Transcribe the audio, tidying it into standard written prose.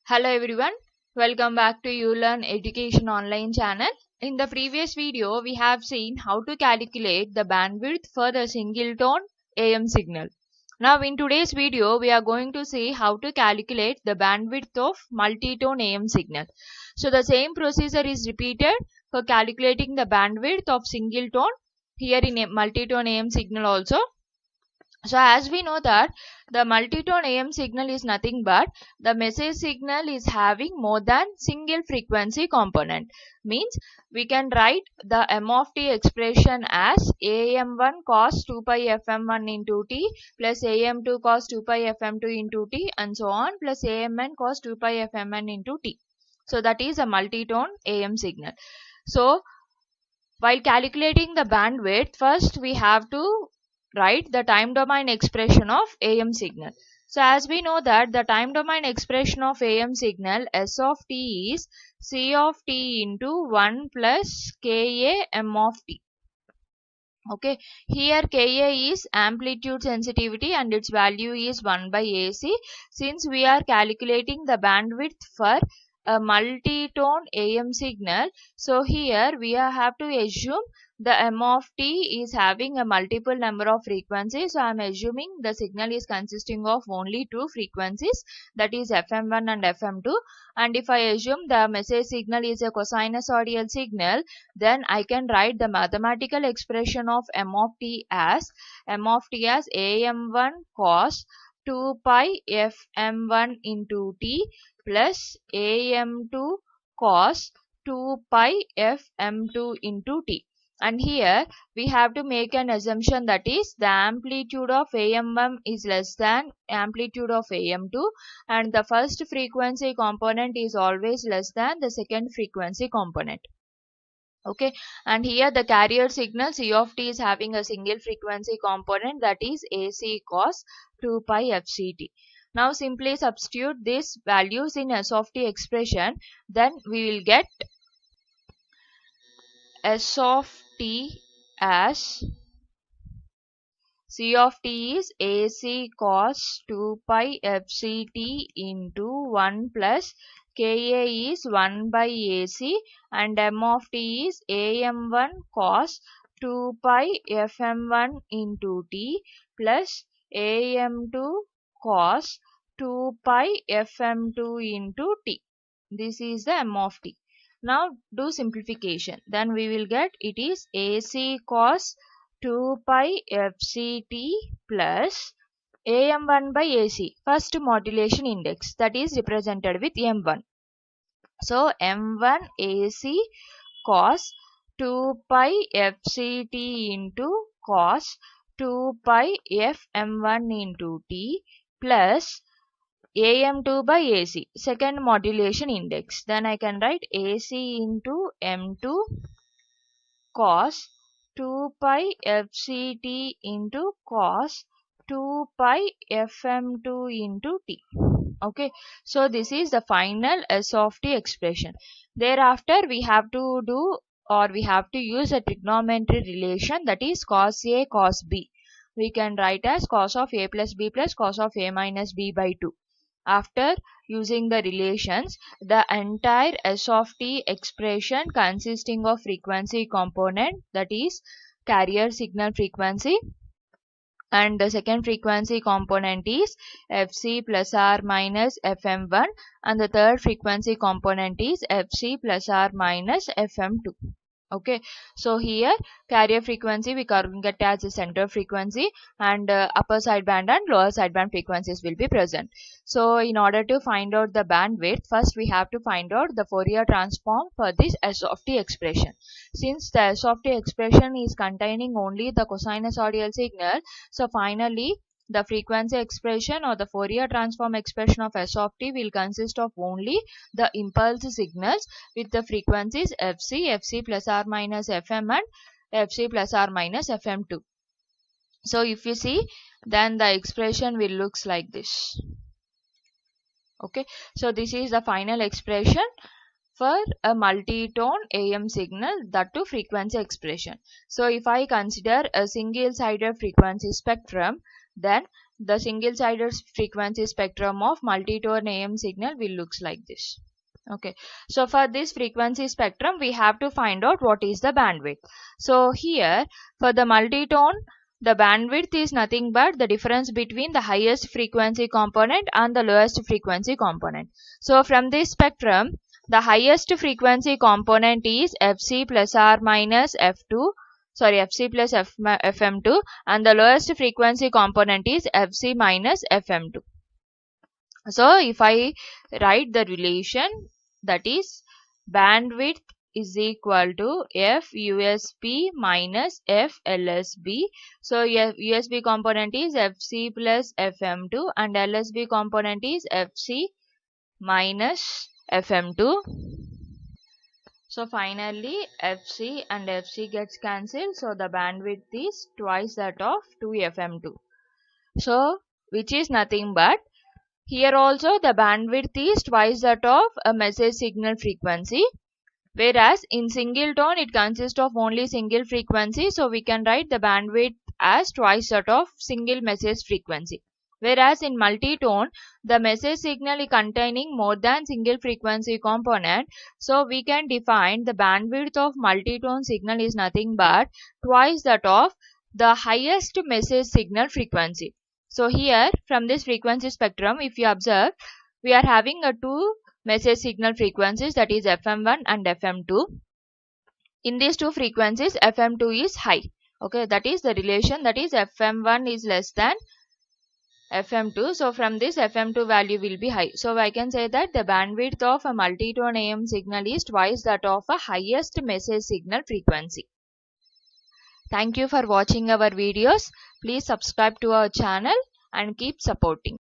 Hello everyone, welcome back to uLearn Education Online channel. In the previous video, we have seen how to calculate the bandwidth for the single tone AM signal. Now in today's video, we are going to see how to calculate the bandwidth of multi-tone AM signal. So the same procedure is repeated for calculating the bandwidth of single tone here in a multi-tone AM signal also. So as we know that the multi-tone AM signal is nothing but the message signal is having more than single frequency component. Means we can write the M of t expression as AM1 cos 2 pi FM1 into t plus AM2 cos 2 pi FM2 into t and so on plus AMN cos 2 pi FMN into t. So that is a multi-tone AM signal. So while calculating the bandwidth, first we have to write the time domain expression of AM signal. So as we know that the time domain expression of AM signal S of t is C of t into 1 plus Ka M of t. Okay, here Ka is amplitude sensitivity and its value is 1 by AC. Since we are calculating the bandwidth for a multi-tone AM signal, so here we have to assume the M of t is having a multiple number of frequencies. So I am assuming the signal is consisting of only two frequencies, that is FM1 and FM2. And if I assume the message signal is a cosinusoidal signal, then I can write the mathematical expression of M of t as AM1 cos 2 pi FM1 into t plus AM2 cos 2 pi FM2 into t. And here we have to make an assumption, that is the amplitude of AM1 is less than amplitude of AM2 and the first frequency component is always less than the second frequency component. Okay, and here the carrier signal C of t is having a single frequency component, that is AC cos 2 pi FCT. Now simply substitute these values in S of t expression, then we will get S of t as C of t is AC cos 2 pi FCT into 1 plus Ka is 1 by AC and M of t is AM1 cos 2 pi FM1 into t plus AM2 cos 2 pi FM2 into t. This is the M of t. Now do simplification. Then we will get it is AC cos 2 pi FCT plus AM1 by AC, first modulation index, that is represented with M1. So M1 AC cos 2 pi FCT into cos 2 pi FM1 into t plus AM2 by AC, second modulation index. Then I can write AC into M2 cos 2 pi FCT into cos 2 pi FM2 into t. Okay, so this is the final S of t expression. Thereafter we have to do, or we have to use a trigonometry relation, that is cos A cos B. We can write as cos of A plus B plus cos of A minus B by 2. After using the relations, the entire S of t expression consisting of frequency component, that is carrier signal frequency, and the second frequency component is Fc plus R minus FM1 and the third frequency component is Fc plus R minus FM2. Okay, so here carrier frequency we can get as a center frequency and upper sideband and lower sideband frequencies will be present. So in order to find out the bandwidth, first we have to find out the Fourier transform for this S of t expression. Since the S of t expression is containing only the cosinusoidal signal, so finally the frequency expression or the Fourier transform expression of S of t will consist of only the impulse signals with the frequencies Fc, Fc plus R minus Fm and Fc plus R minus Fm2. So if you see, then the expression will looks like this. Okay, so this is the final expression for a multi-tone AM signal, that too frequency expression. So if I consider a single-sided frequency spectrum, then the single-sided frequency spectrum of multi-tone AM signal will looks like this. Okay, so for this frequency spectrum we have to find out what is the bandwidth. So here for the multi-tone, the bandwidth is nothing but the difference between the highest frequency component and the lowest frequency component. So from this spectrum, the highest frequency component is Fc plus or minus F2, sorry, Fc plus FM2, and the lowest frequency component is Fc minus FM2. So if I write the relation, that is bandwidth is equal to F USB minus F LSB. So USB component is Fc plus FM2 and LSB component is Fc minus FM2. So finally Fc and Fc gets cancelled. So the bandwidth is twice that of 2FM2. So which is nothing but, here also the bandwidth is twice that of a message signal frequency, whereas in single tone it consists of only single frequency, so we can write the bandwidth as twice that of single message frequency. Whereas in multi-tone, the message signal is containing more than single frequency component, so we can define the bandwidth of multi-tone signal is nothing but twice that of the highest message signal frequency. So here from this frequency spectrum, if you observe, we are having a two message signal frequencies, that is FM1 and FM2. In these two frequencies, FM2 is high. Okay, that is the relation, that is FM1 is less than FM2. So from this FM2 value will be high. So I can say that the bandwidth of a multi-tone AM signal is twice that of a highest message signal frequency. Thank you for watching our videos. Please subscribe to our channel and keep supporting.